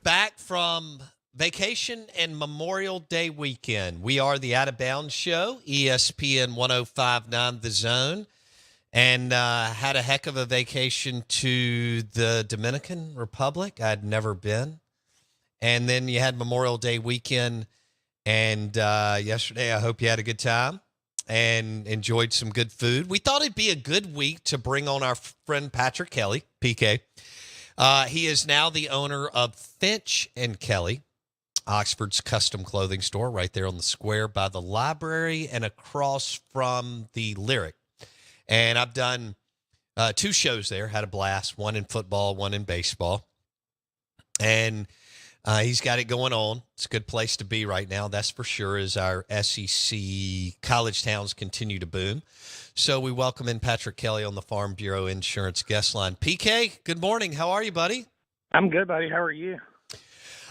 back from vacation and Memorial Day weekend. We are the Out of Bounds Show, ESPN 1059 The Zone, and had a heck of a vacation to the Dominican Republic. I'd never been. And then you had Memorial Day weekend, and yesterday I hope you had a good time and enjoyed some good food. We thought it'd be a good week to bring on our friend Patrick Kelly, PK. He is now the owner of Finch and Kelly, Oxford's custom clothing store right there on the square by the library and across from the Lyric. And I've done two shows there, had a blast, one in football, one in baseball. And he's got it going on. It's a good place to be right now, that's for sure, as our SEC college towns continue to boom. So we welcome in Patrick Kelly on the Farm Bureau Insurance guest line. PK, good morning. How are you, buddy? I'm good, buddy. How are you?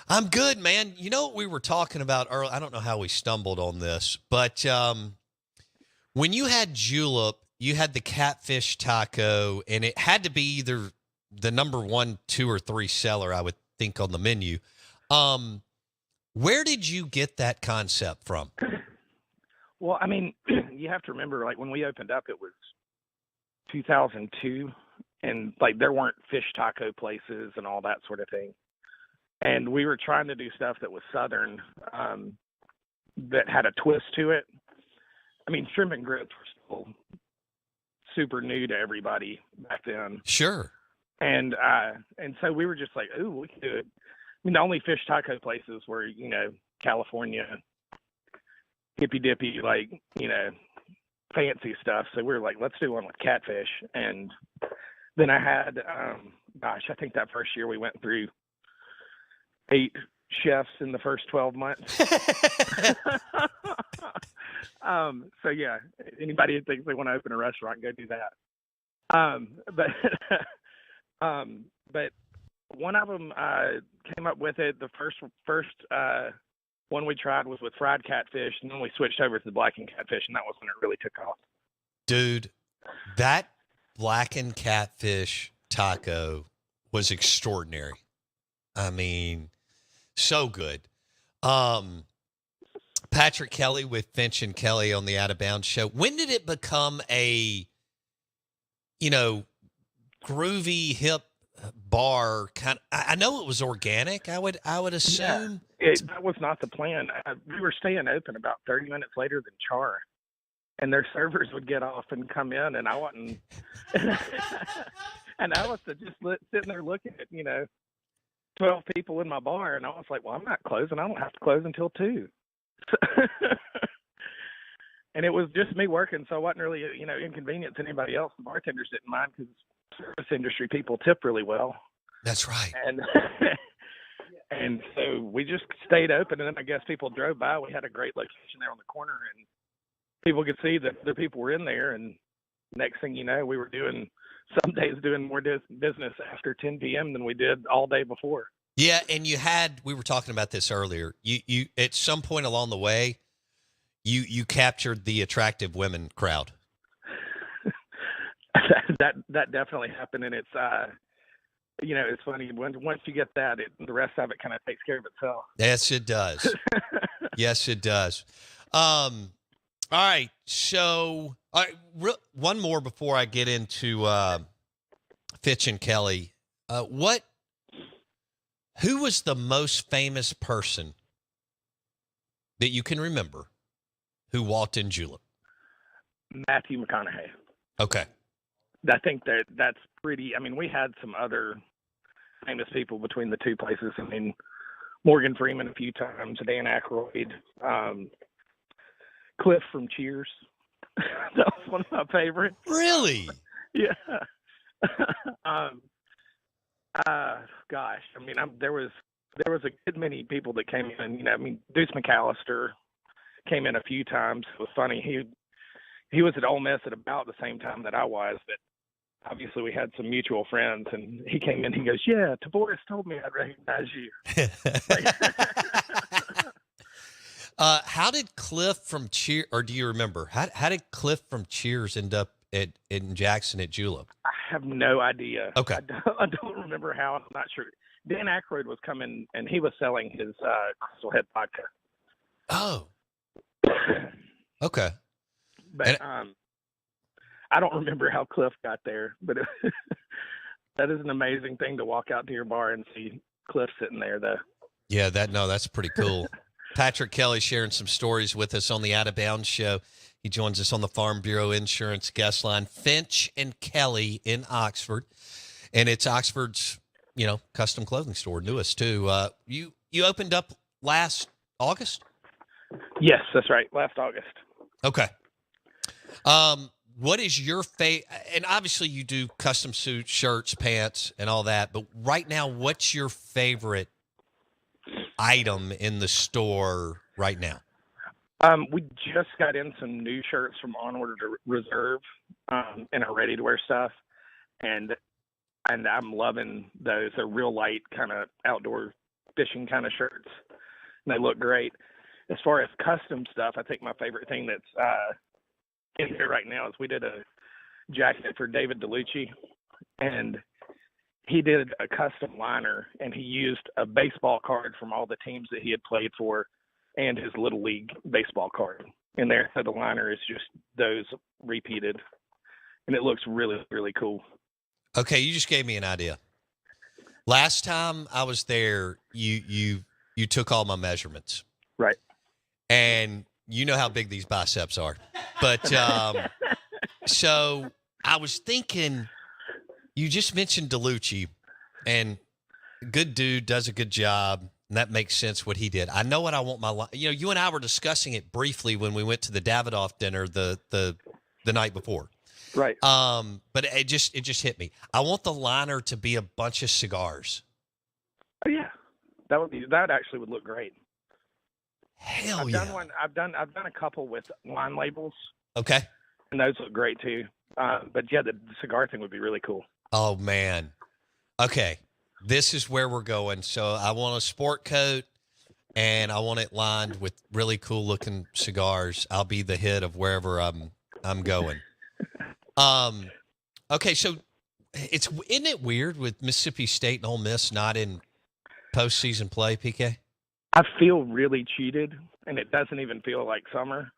I'm good, man. You know what we were talking about earlier? I don't know how we stumbled on this, but when you had Julep, you had the catfish taco, and it had to be either the number 1, 2, or 3 seller, I would think, on the menu. Where did you get that concept from? Well, I mean, you have to remember, like, when we opened up, it was 2002, and, like, there weren't fish taco places and all that sort of thing. And we were trying to do stuff that was Southern, that had a twist to it. I mean, shrimp and grits were still super new to everybody back then. Sure. And so we were just like, ooh, we can do it. I mean, the only fish taco places were, you know, California, hippy dippy, like, you know, fancy stuff. So we were like, let's do one with catfish. And then I had, I think that first year we went through 8 chefs in the first 12 months. So yeah, anybody who thinks they want to open a restaurant, go do that. But one of them came up with it. The first one we tried was with fried catfish, and then we switched over to the blackened catfish, and that was when it really took off. Dude, that blackened catfish taco was extraordinary. I mean, so good. Patrick Kelly with Finch and Kelly on the Out of Bounds Show. When did it become a, you know, groovy, hip bar kind of? I know it was organic. I would assume. Yeah, that was not the plan. We were staying open about 30 minutes later than Char, and their servers would get off and come in, and I wasn't. And I was just sitting there looking at, you know, 12 people in my bar, and I was like, well, I'm not closing. I don't have to close until 2. And it was just me working, so I wasn't really, you know, inconvenience to anybody else. The bartenders didn't mind because service industry people tip really well. That's right. And so we just stayed open, and then I guess people drove by. We had a great location there on the corner, and people could see that other people were in there. And next thing you know, we were some days doing more business after 10 p.m. than we did all day before. Yeah, and we were talking about this earlier. You at some point along the way, you captured the attractive women crowd. That definitely happened, and it's you know, it's funny once you get that, the rest of it kind of takes care of itself. Yes, it does. Yes, it does. All right, so one more before I get into Finch and Kelly. Who was the most famous person that you can remember who walked in Julep? Matthew McConaughey. Okay. I think that's pretty. I mean, we had some other famous people between the two places. I mean, Morgan Freeman a few times, Dan Aykroyd, Cliff from Cheers. That was one of my favorites. Really? Yeah. Gosh, I mean, there was a good many people that came in. You know, I mean, Deuce McAllister came in a few times. It was funny. He was at Ole Miss at about the same time that I was, but obviously we had some mutual friends, and he ccame in. He goes, "Yeah, Taboris told me I'd recognize you." How did Cliff from Cheers, or do you remember? How did Cliff from Cheers end up in Jackson at Julep? I have no idea. Okay. I don't remember how. I'm not sure. Dan Aykroyd was coming, and he was selling his Crystal Head vodka. Oh, okay. But I don't remember how Cliff got there, but that is an amazing thing to walk out to your bar and see Cliff sitting there, though. Yeah, that's pretty cool. Patrick Kelly sharing some stories with us on the Out of Bounds show. He joins us on the Farm Bureau Insurance guest line. Finch and Kelly in Oxford, and it's Oxford's, custom clothing store, newest too. You opened up last August? Yes, that's right. Last August. Okay. What is your favorite? And obviously you do custom suits, shirts, pants, and all that. But right now, what's your favorite item in the store right now? We just got in some new shirts from On Order to Reserve, and are ready to wear stuff. And I'm loving those. They're real light, kind of outdoor fishing kind of shirts. And they look great. As far as custom stuff, I think my favorite thing that's in here right now is we did a jacket for David DeLucci, and he did a custom liner, and he used a baseball card from all the teams that he had played for and his Little League baseball card in there. So the liner is just those repeated, and it looks really, really cool. Okay, you just gave me an idea. Last time I was there, you took all my measurements. Right. And you know how big these biceps are. But so I was thinking, you just mentioned DeLucci, and good dude, does a good job, and that makes sense what he did. I know what I want my you and I were discussing it briefly when we went to the Davidoff dinner the night before. Right. But it just hit me. I want the liner to be a bunch of cigars. Oh yeah. That actually would look great. Hell I've yeah. done one. I've done a couple with line labels. Okay. And those look great too. But yeah, the cigar thing would be really cool. Oh man. Okay. This is where we're going. So I want a sport coat, and I want it lined with really cool looking cigars. I'll be the hit of wherever I'm going. Okay, so isn't it weird with Mississippi State and Ole Miss not in postseason play, PK? I feel really cheated, and it doesn't even feel like summer.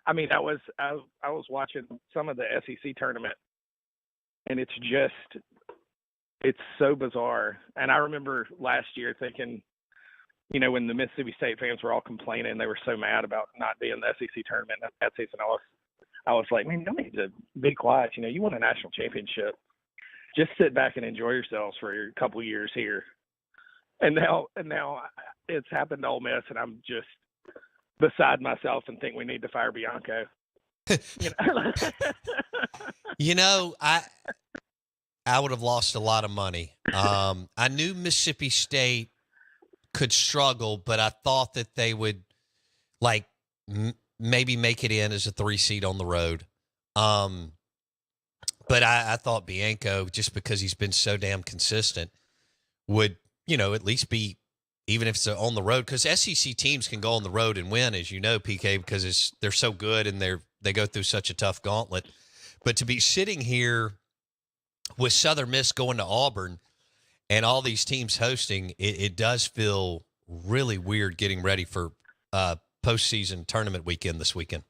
I mean, I was watching some of the SEC tournament, and it's so bizarre. And I remember last year thinking, when the Mississippi State fans were all complaining, they were so mad about not being in the SEC tournament that season. I was like, man, you need to be quiet. You won a national championship. Just sit back and enjoy yourselves for a couple of years here. And now it's happened to Ole Miss, and I'm just beside myself and think we need to fire Bianco. I would have lost a lot of money. I knew Mississippi State could struggle, but I thought that they would maybe make it in as a 3 seed on the road. But I thought Bianco, just because he's been so damn consistent, would at least be, even if it's on the road, because SEC teams can go on the road and win, as you know, PK, because they're so good and they go through such a tough gauntlet. But to be sitting here with Southern Miss going to Auburn and all these teams hosting, it does feel really weird getting ready for postseason tournament weekend this weekend.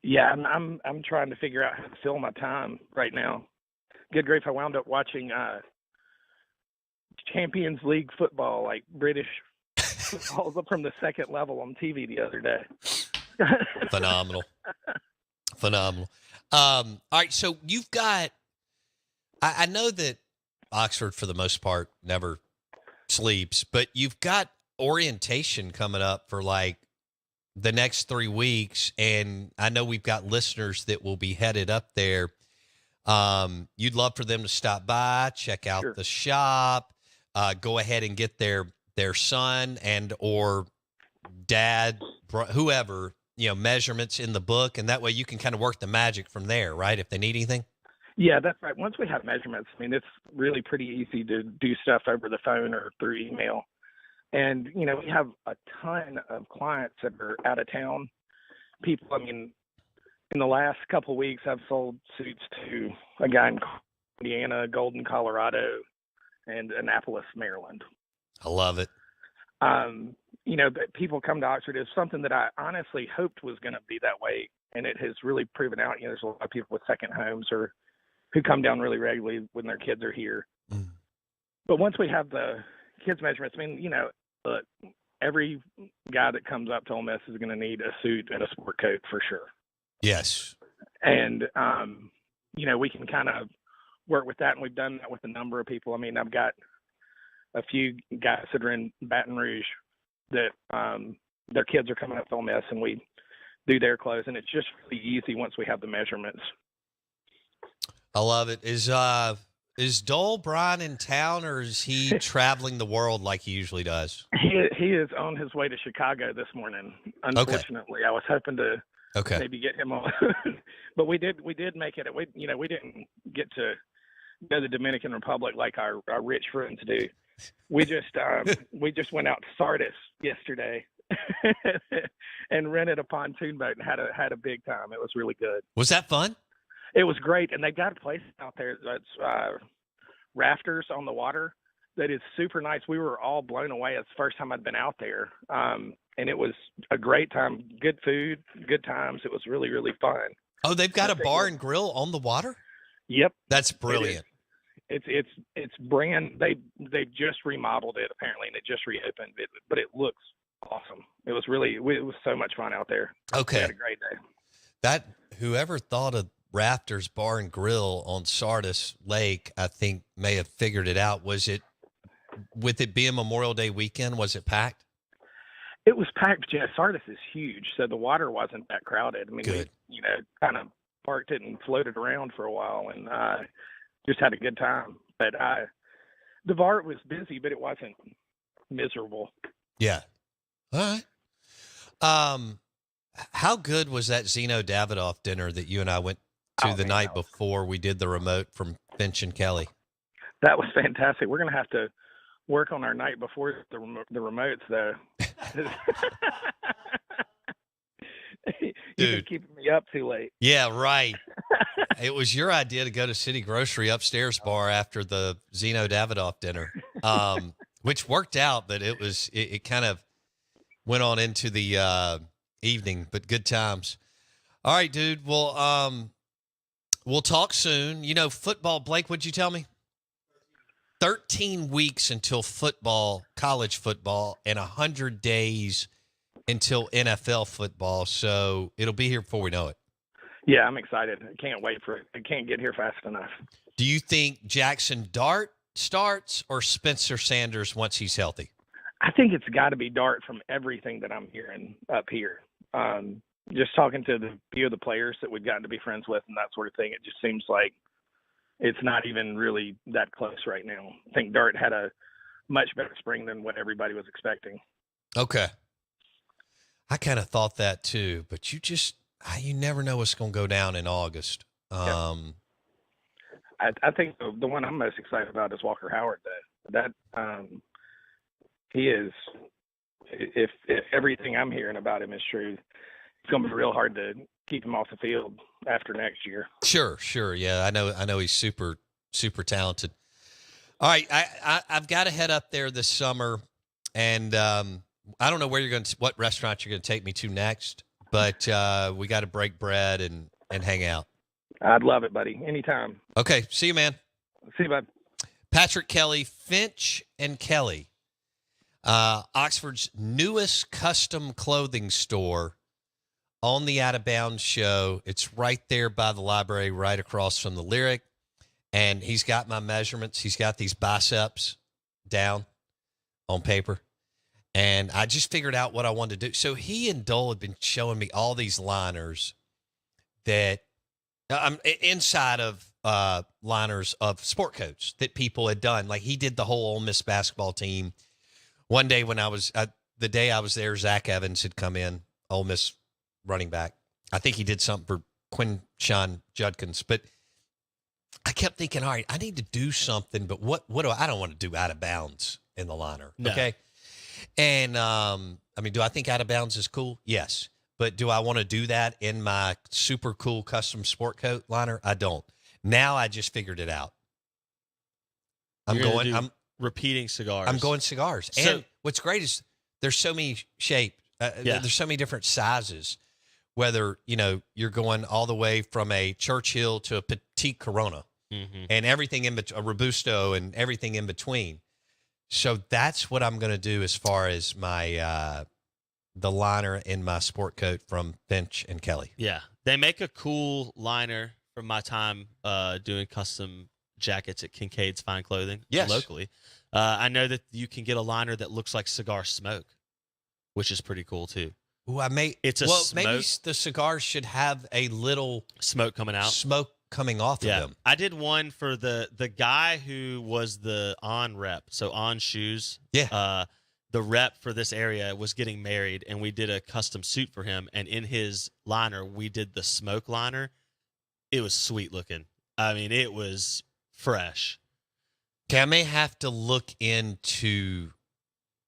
Yeah, I'm trying to figure out how to fill my time right now. Good grief, I wound up watching Champions League football, like British football from the second level on TV the other day. Phenomenal. All right, so you've got – I know that Oxford, for the most part, never sleeps, but you've got orientation coming up for the next 3 weeks, and I know we've got listeners that will be headed up there. You'd love for them to stop by, check out Sure. the shop, go ahead and get their son and or dad, whoever, measurements in the book, and that way you can kind of work the magic from there, right, if they need anything? Yeah, that's right. Once we have measurements, I mean, it's really pretty easy to do stuff over the phone or through email. And, we have a ton of clients that are out of town. People, I mean, in the last couple of weeks, I've sold suits to a guy in Indiana, Golden, Colorado, and Annapolis, Maryland. I love it. But people come to Oxford. It's something that I honestly hoped was going to be that way, and it has really proven out. There's a lot of people with second homes or who come down really regularly when their kids are here. Mm. But once we have the kids measurements, look, every guy that comes up to Ole Miss is going to need a suit and a sport coat for sure. Yes. And, we can kind of work with that, and we've done that with a number of people. I've got a few guys that are in Baton Rouge that their kids are coming up to Ole Miss, and we do their clothes, and it's just really easy once we have the measurements. I love it. Is Dole Bryan in town, or is he traveling the world like he usually does? He is on his way to Chicago this morning. Unfortunately, okay. I was hoping to maybe get him on, but we did make it. We didn't get to go to the Dominican Republic like our rich friends do. We just went out to Sardis yesterday and rented a pontoon boat and had a big time. It was really good. Was that fun? It was great, and they got a place out there that's rafters on the water that is super nice. We were all blown away. It's the first time I'd been out there, and it was a great time. Good food, good times. It was really, really fun. Oh, they've got a bar and grill on the water? Yep. That's brilliant. It's brand. They just remodeled it apparently, and it just reopened it, but it looks awesome. It was so much fun out there. Okay. We had a great day. Whoever thought of Rafters Bar and Grill on Sardis Lake, I think may have figured it out. With it being Memorial Day weekend, was it packed? It was packed. Yeah, Sardis is huge, so the water wasn't that crowded. Good. We kind of parked it and floated around for a while, and just had a good time. But the bar was busy, but it wasn't miserable. Yeah. All right. How good was that Zeno Davidoff dinner that you and I went to the night before we did the remote from Finch and Kelly? That was fantastic. We're going to have to work on our night before the remotes, though. You've been keeping me up too late. Yeah, right. It was your idea to go to City Grocery upstairs bar after the Zeno Davidoff dinner, which worked out, but it kind of went on into the evening, but good times. All right, dude. Well, we'll talk soon. Football, Blake, what'd you tell me? 13 weeks until football, college football, and 100 days until NFL football. So it'll be here before we know it. Yeah, I'm excited. I can't wait for it. I can't get here fast enough. Do you think Jackson Dart starts or Spencer Sanders once he's healthy? I think it's got to be Dart from everything that I'm hearing up here. Just talking to the few of the players that we've gotten to be friends with and that sort of thing, it just seems like it's not even really that close right now. I think Dart had a much better spring than what everybody was expecting. Okay. I kind of thought that too, but you never know what's going to go down in August. I think the one I'm most excited about is Walker Howard, though. He is, if everything I'm hearing about him is true, it's going to be real hard to keep him off the field after next year. Sure. Yeah, I know he's super, super talented. All right, I've got to head up there this summer, and I don't know what restaurant you're going to take me to next, but we got to break bread and hang out. I'd love it, buddy. Anytime. Okay, see you, man. See you, bud. Patrick Kelly, Finch and Kelly. Oxford's newest custom clothing store on the Out of Bounds show. It's right there by the library, right across from the Lyric. And he's got my measurements. He's got these biceps down on paper. And I just figured out what I wanted to do. So he and Dole had been showing me all these liners that inside of liners of sport coats that people had done. Like he did the whole Ole Miss basketball team. One day when the day I was there, Zach Evans had come in, Ole Miss running back. I think he did something for Quinshon Judkins, but I kept thinking, all right, I need to do something, but what do I don't want to do out of bounds in the liner. No. Okay. And, do I think out of bounds is cool? Yes. But do I want to do that in my super cool custom sport coat liner? I don't. Now I just figured it out. I'm repeating cigars. I'm going cigars. So- And what's great is there's so many there's so many different sizes. Whether you're going all the way from a Churchill to a petite Corona, and everything in between, a Robusto, and everything in between. So that's what I'm going to do as far as my the liner in my sport coat from Finch and Kelly. Yeah, they make a cool liner from my time doing custom jackets at Kincaid's Fine Clothing locally. I know that you can get a liner that looks like cigar smoke, which is pretty cool too. Ooh, It's a smoke. maybe the cigars should have a little Smoke coming out. smoke coming off of them. I did one for the guy who was the On rep, so On Shoes. Yeah. The rep for this area was getting married, and we did a custom suit for him. And in his liner, we did the smoke liner. It was sweet looking. I mean, it was fresh. Okay, I may have to look into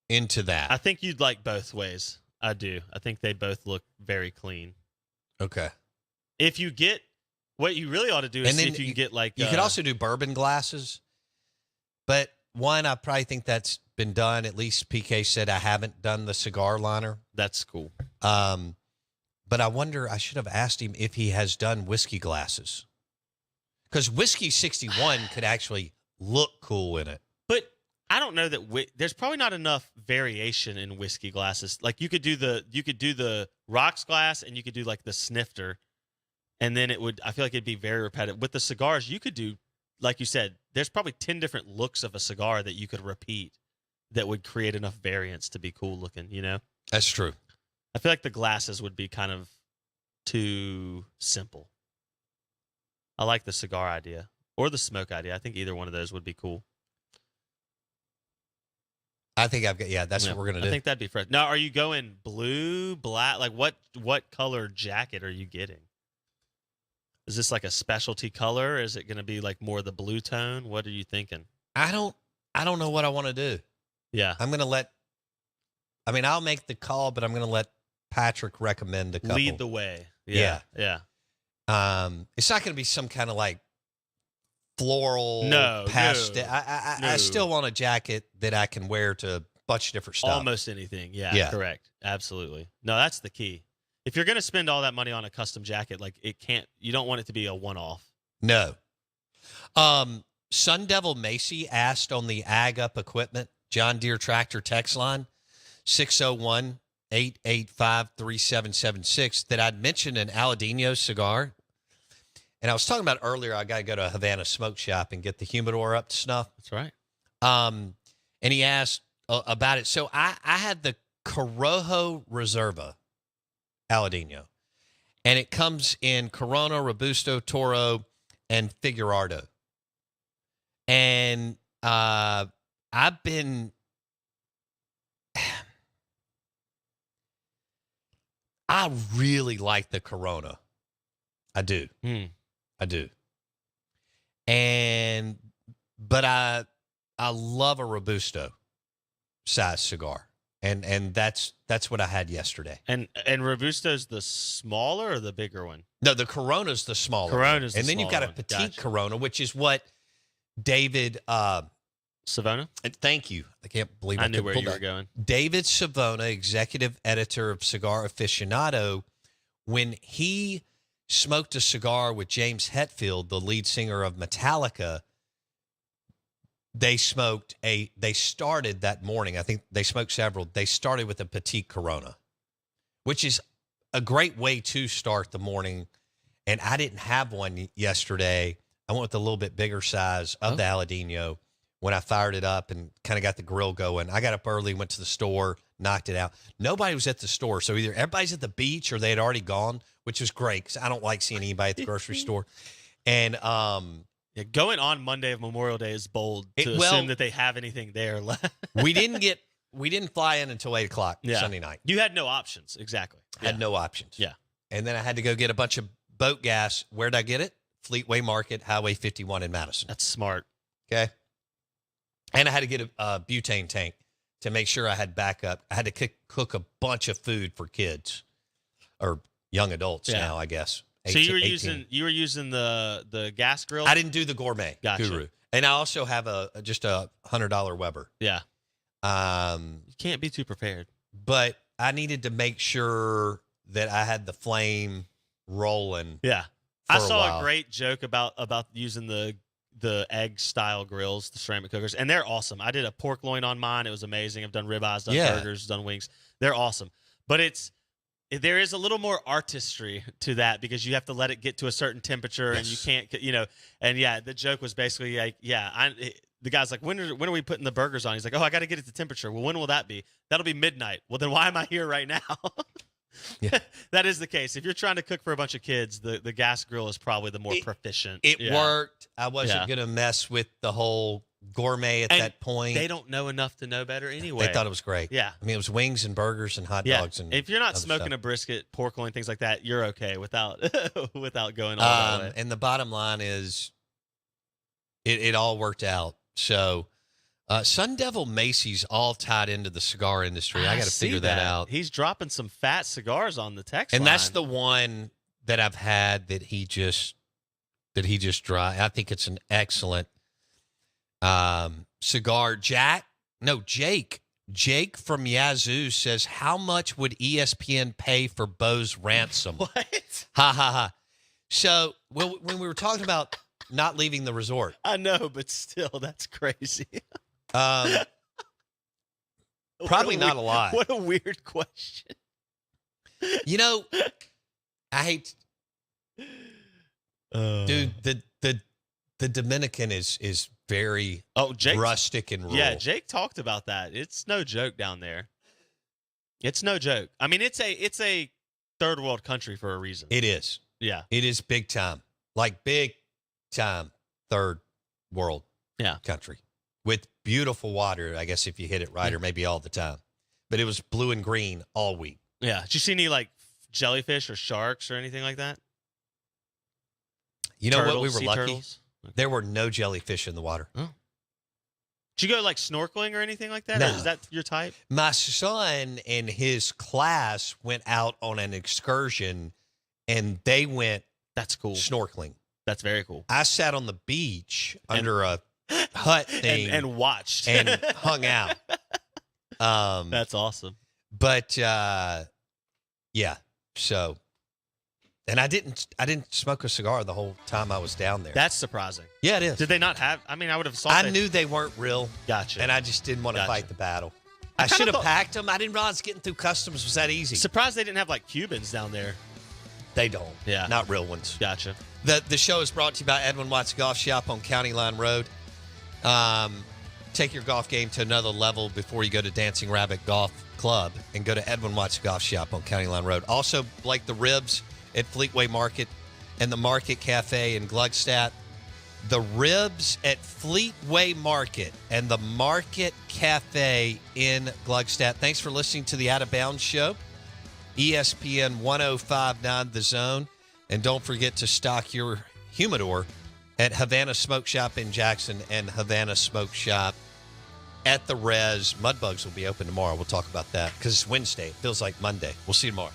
that. I think you'd like both ways. I do. I think they both look very clean. Okay. If you get what you really ought to do is And see then if you can get like You could also do bourbon glasses, but one, I probably think that's been done. At least PK said I haven't done the cigar liner. that's cool. But I wonder, I should have asked him if he has done whiskey glasses. Because Whiskey 61 could actually look cool in it. But I don't know that there's probably not enough variation in whiskey glasses. Like you could do the rocks glass, and you could do like the snifter, and then I feel like it'd be very repetitive. With the cigars, you could do, like you said, there's probably 10 different looks of a cigar that you could repeat that would create enough variance to be cool looking, That's true. I feel like the glasses would be kind of too simple. I like the cigar idea or the smoke idea. I think either one of those would be cool. I think that's what we're going to do. I think that'd be fresh. Now, are you going blue, black? Like what color jacket are you getting? Is this like a specialty color? Is it going to be like more the blue tone? What are you thinking? I don't know what I want to do. Yeah. I'm going to I'll make the call, but I'm going to let Patrick recommend a couple. Lead the way. Yeah. Yeah. It's not going to be some kind of like floral pastel. I still want a jacket that I can wear to a bunch of different stuff. Almost anything. Yeah. Correct. Absolutely. No, that's the key. If you're going to spend all that money on a custom jacket, like you don't want it to be a one-off. No. Sun Devil Macy asked on the Ag Up Equipment John Deere tractor text line 601-885-3776 that I'd mentioned an Aladino cigar. And I was talking about earlier, I got to go to a Havana smoke shop and get the humidor up to snuff. That's right. And he asked about it. So I had the Corojo Reserva Aladino, and it comes in Corona, Robusto, Toro, and Figueroa. And I really like the Corona. I do. I do. But I love a Robusto size cigar. And that's what I had yesterday. And Robusto's the smaller or the bigger one? No, the Corona's the smaller. Corona's the and then you've got smaller a petite one. Gotcha. Corona, which is what David Savona? thank you. I can't believe I knew could where pull you were that. going. David Savona, executive editor of Cigar Aficionado, when he smoked a cigar with James Hetfield, the lead singer of Metallica, they started that morning. I think they smoked several. They started with a petite Corona, which is a great way to start the morning. And I didn't have one yesterday. I went with a little bit bigger size of the Aladino when I fired it up and kind of got the grill going. I got up early, went to the store, knocked it out. Nobody was at the store. So either everybody's at the beach or they had already gone, which was great because I don't like seeing anybody at the grocery store. And going on Monday of Memorial Day is bold to assume that they have anything there left. we didn't fly in until 8:00 Sunday night. You had no options. Exactly. Had no options. Yeah. And then I had to go get a bunch of boat gas. Where'd I get it? Fleetway Market, Highway 51 in Madison. That's smart. Okay. And I had to get a butane tank to make sure I had backup. I had to cook a bunch of food for kids or young adults now, I guess. So you were using the gas grill? I didn't do the gourmet Gotcha. guru. And I also have just a $100 Weber. Yeah. You can't be too prepared. But I needed to make sure that I had the flame rolling. Yeah. For I saw while. a great joke about using the egg style grills, the ceramic cookers, and they're awesome. I did a pork loin on mine. It was amazing. I've done ribeyes, done burgers, done wings. They're awesome. But there is a little more artistry to that because you have to let it get to a certain temperature and you can't, and yeah, the joke was basically like, the guy's like, when are we putting the burgers on? He's like, oh, I got to get it to temperature. Well, when will that be? That'll be midnight. Well, then why am I here right now? Yeah. That is the case. If you're trying to cook for a bunch of kids, the gas grill is probably the more proficient. It worked. I wasn't going to mess with the whole gourmet at that point. They don't know enough to know better anyway. They thought it was great. Yeah. I mean, it was wings and burgers and hot dogs. And if you're not smoking a brisket, pork loin, things like that, you're okay without going all that way. And the bottom line is it all worked out. So Sun Devil Macy's all tied into the cigar industry. I got to figure that out. He's dropping some fat cigars on the text and line. that's the one that I've had that he just dry. I think it's an excellent cigar. Jake from Yazoo says, how much would ESPN pay for Bo's ransom? What? Ha, ha, ha. So when we were talking about not leaving the resort. I know, but still, that's crazy. Probably not a lot. What a weird question. I hate... Dude, the Dominican is very rustic and rural. Yeah, Jake talked about that. It's no joke down there. It's no joke. I mean, it's a third world country for a reason. It is. Yeah. It is big time. Like big time third world country. With beautiful water, I guess if you hit it right, or maybe all the time. But it was blue and green all week. Yeah. Did you see any like jellyfish or sharks or anything like that? You know what? We were lucky. Turtles? There were no jellyfish in the water. Oh. Did you go like snorkeling or anything like that? No. Or is that your type? My son and his class went out on an excursion, and they went That's cool. snorkeling. That's very cool. I sat on the beach under a hut thing and watched and hung out. That's awesome. But yeah. So, and I didn't smoke a cigar the whole time I was down there. That's surprising. Yeah, it is. Did they not have? I mean, I would have thought. I knew they weren't real. Gotcha. And I just didn't want to fight the battle. I I should kinda have packed them. I didn't realize getting through customs was that easy. Surprised they didn't have like Cubans down there. They don't. Yeah. Not real ones. Gotcha. The show is brought to you by Edwin Watts Golf Shop on County Line Road. Take your golf game to another level before you go to Dancing Rabbit Golf Club and go to Edwin Watts Golf Shop on County Line Road. Also, like the ribs at Fleetway Market and the Market Cafe in Gluckstadt. The ribs at Fleetway Market and the Market Cafe in Gluckstadt. Thanks for listening to the Out of Bounds Show. ESPN 1059 The Zone. And don't forget to stock your humidor at Havana Smoke Shop in Jackson and Havana Smoke Shop at the Res. Mudbugs will be open tomorrow. We'll talk about that because it's Wednesday. It feels like Monday. We'll see you tomorrow.